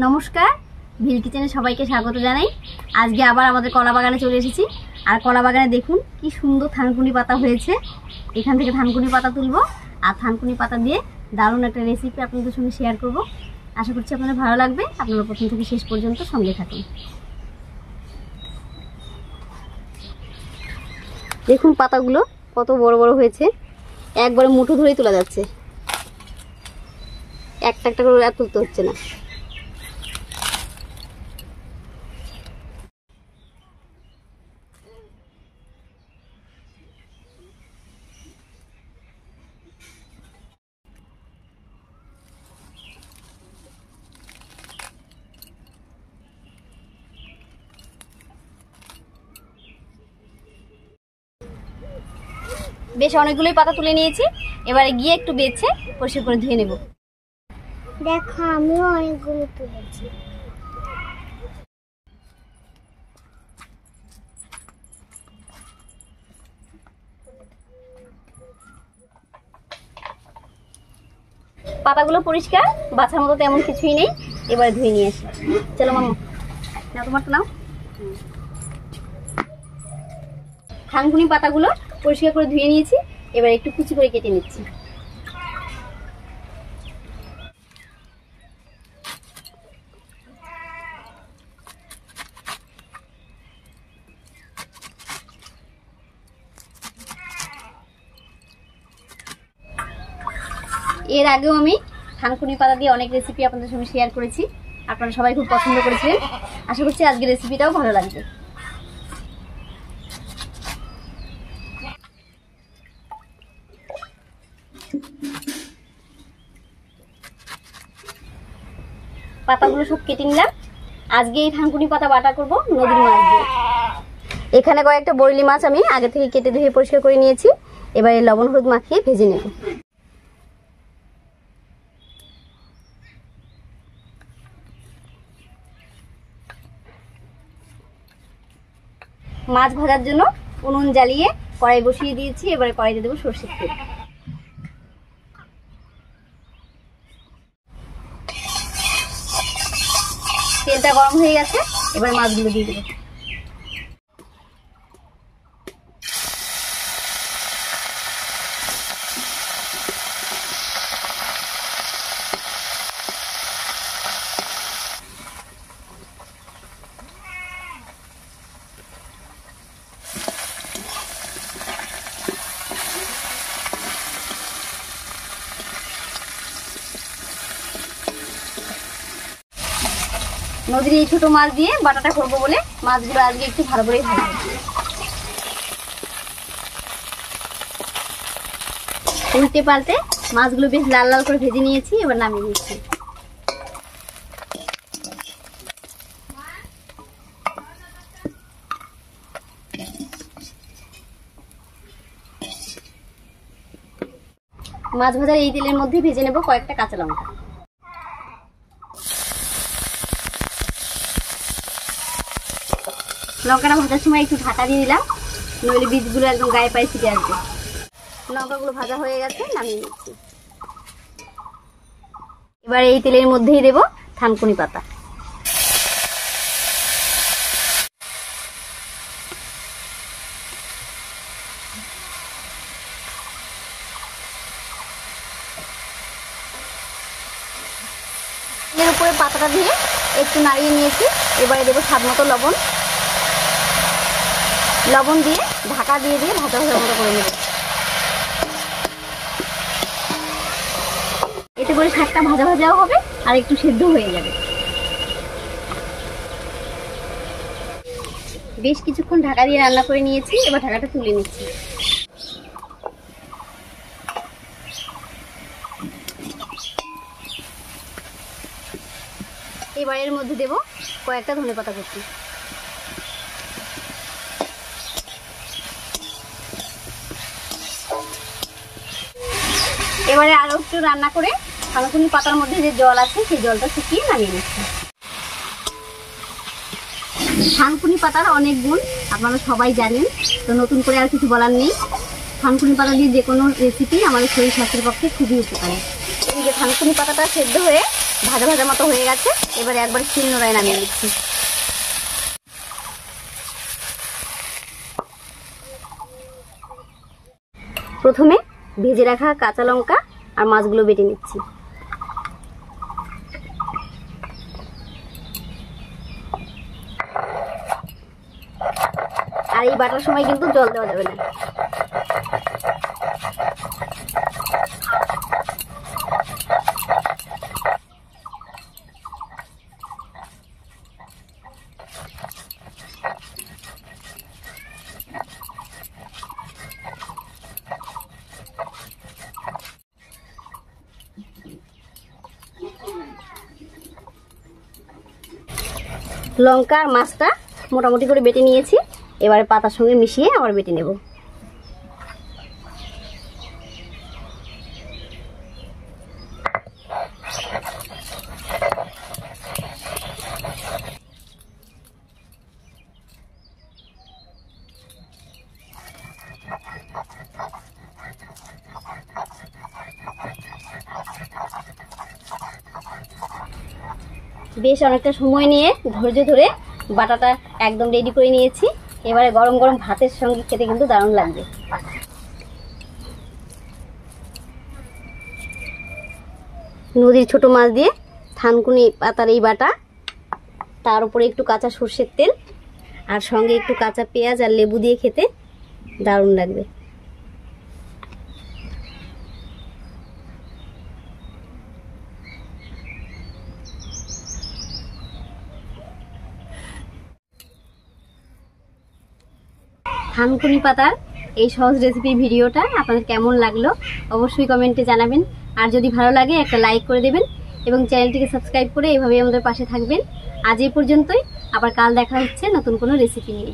নমস্কার, ভিল কিচেনে সবাইকে স্বাগত জানাই। আজকে আবার আমাদের কলা বাগানে চলে এসেছি। আর কলা বাগানে দেখুন কি সুন্দর থানকুনি পাতা হয়েছে। এখান থেকে থানকুনি পাতা তুলবো আর থানকুনি পাতা দিয়ে দারুণ একটা রেসিপি আপনাদের সঙ্গে শেয়ার করব। আশা করছি আপনাদের ভালো লাগবে। আপনারা প্রথম থেকে শেষ পর্যন্ত সঙ্গে থাকুন। দেখুন পাতাগুলো কত বড় বড় হয়েছে, একবারে মুঠো ধরেই তোলা যাচ্ছে, একটা একটা করে আর তুলতে হচ্ছে না। বেশ অনেকগুলোই পাতা তুলে নিয়েছি, এবারে গিয়ে একটু বেছে পরিষ্কার করে ধুয়ে নেব। দেখো আমিও অনেকগুলো তুলেছি। পাতাগুলো পরিষ্কার, বাছার মতো তেমন কিছুই নেই। এবারে ধুয়ে নিয়ে আসি। চলো মাম্মা, নাও তোমারটা নাও। থানকুনি পাতাগুলো পরিষ্কার করে ধুয়ে নিয়েছি, এবার একটু কুচি করে কেটে নিচ্ছি। এর আগেও আমি থানকুনি পাতা দিয়ে অনেক রেসিপি আপনাদের সঙ্গে শেয়ার করেছি, আপনারা সবাই খুব পছন্দ করেছিলেন। আশা করছি আজকের রেসিপিটাও ভালো লাগবে। পাতাগুলো সব কেটে নিলাম। আজকে এই থানকুনি পাতা বাটা করব নদীর মাছ দিয়ে। এখানে কয়েকটা বরলি মাছ আমি আগে থেকে কেটে ধুয়ে পরিষ্কার করে নিয়েছি। এবারে লবণ হলুদ মাখিয়ে ভেজে নেব। মাছ ভাজার জন্য উনুন জ্বালিয়ে কড়াই বসিয়ে দিয়েছি। এবারে কড়াইতে দেবো সরষের তেল। তেলটা গরম হয়ে গেছে, এবার মাছগুলো দিয়ে দেবো। নদীর এই ছোট মাছ দিয়ে বাটাটা করবো বলে মাছগুলো আজকে একটু ভালো করে ভাজবো। উল্টে পাল্টে মাছগুলো বেশ লাল লাল করে ভেজে নিয়েছি, এবার নামিয়ে নিচ্ছি। মাছ ভাজার এই তেলের মধ্যে ভেজে নেব কয়েকটা কাঁচা লঙ্কা। লঙ্কাটা ভাজার সময় একটু ঢাকা দিয়ে দিলাম, নইলে বীজগুলো একদম গায়ে পায়ে ছিটে আসবে। লঙ্কাগুলো ভাজা হয়ে গেছে, নামিয়ে নিচ্ছি। এবার এই তেলের মধ্যেই দেব থানকুনি পাতা। এর উপরে পাতাটা দিয়ে একটু নাড়িয়ে নিয়েছি। এবারে দেবো স্বাদ মতো লবণ। লবণ দিয়ে ঢাকা দিয়ে দিয়ে ভাজা ভাজা মতো করে নেব। এতে করে শাকটা ভাজা ভাজাও হবে আর একটু সেদ্ধ হয়ে যাবে। বেশ কিছুক্ষণ ঢাকা দিয়ে রান্না করে নিয়েছি, এবার ঢাকাটা তুলে নিচ্ছি। এবার এর মধ্যে দেব কয়েকটা ধনেপাতা কুচি। এবারে আরো একটু রান্না করে থানকুনি পাতার মধ্যে যে জল আছে সেই জলটা শুকিয়ে নামিয়ে নিচ্ছি। থানকুনি পাতার অনেক গুণ আপনারা সবাই জানেন, তো নতুন করে আর কিছু বলার নেই। থানকুনি পাতা দিয়ে যে কোনো রেসিপি আমাদের শরীর স্বাস্থ্যের পক্ষে খুবই উপকারী। এই যে থানকুনি পাতাটা সেদ্ধ হয়ে ভাজা ভাজা মতো হয়ে গেছে। এবারে একবার শিল নোড়ায় নামিয়ে দিচ্ছি। প্রথমে ভেজে রাখা কাঁচা লঙ্কা আর মাছগুলো বেটে নিচ্ছি। আর এই বাটার সময় কিন্তু জল দেওয়া যাবে না। লঙ্কা আর মাছটা মোটামুটি করে বেটে নিয়েছি। এবারে পাতার সঙ্গে মিশিয়ে আবার বেটে নেব। বেশ অনেকটা সময় নিয়ে ধৈর্য ধরে বাটাটা একদম রেডি করে নিয়েছি। এবারে গরম গরম ভাতের সঙ্গে খেতে কিন্তু দারুণ লাগবে। নদীর ছোট মাছ দিয়ে থানকুনি পাতার এই বাটা, তার উপরে একটু কাঁচা সর্ষের তেল আর সঙ্গে একটু কাঁচা পেঁয়াজ আর লেবু দিয়ে খেতে দারুণ লাগবে। থানকুনি পাতার এই সহজ রেসিপির ভিডিওটা আপনাদের কেমন লাগলো অবশ্যই কমেন্টে জানাবেন। আর যদি ভালো লাগে একটা লাইক করে দেবেন এবং চ্যানেলটিকে সাবস্ক্রাইব করে এভাবেই আমাদের পাশে থাকবেন। আজ এই পর্যন্তই, আবার কাল দেখা হচ্ছে নতুন কোনো রেসিপি নিয়ে।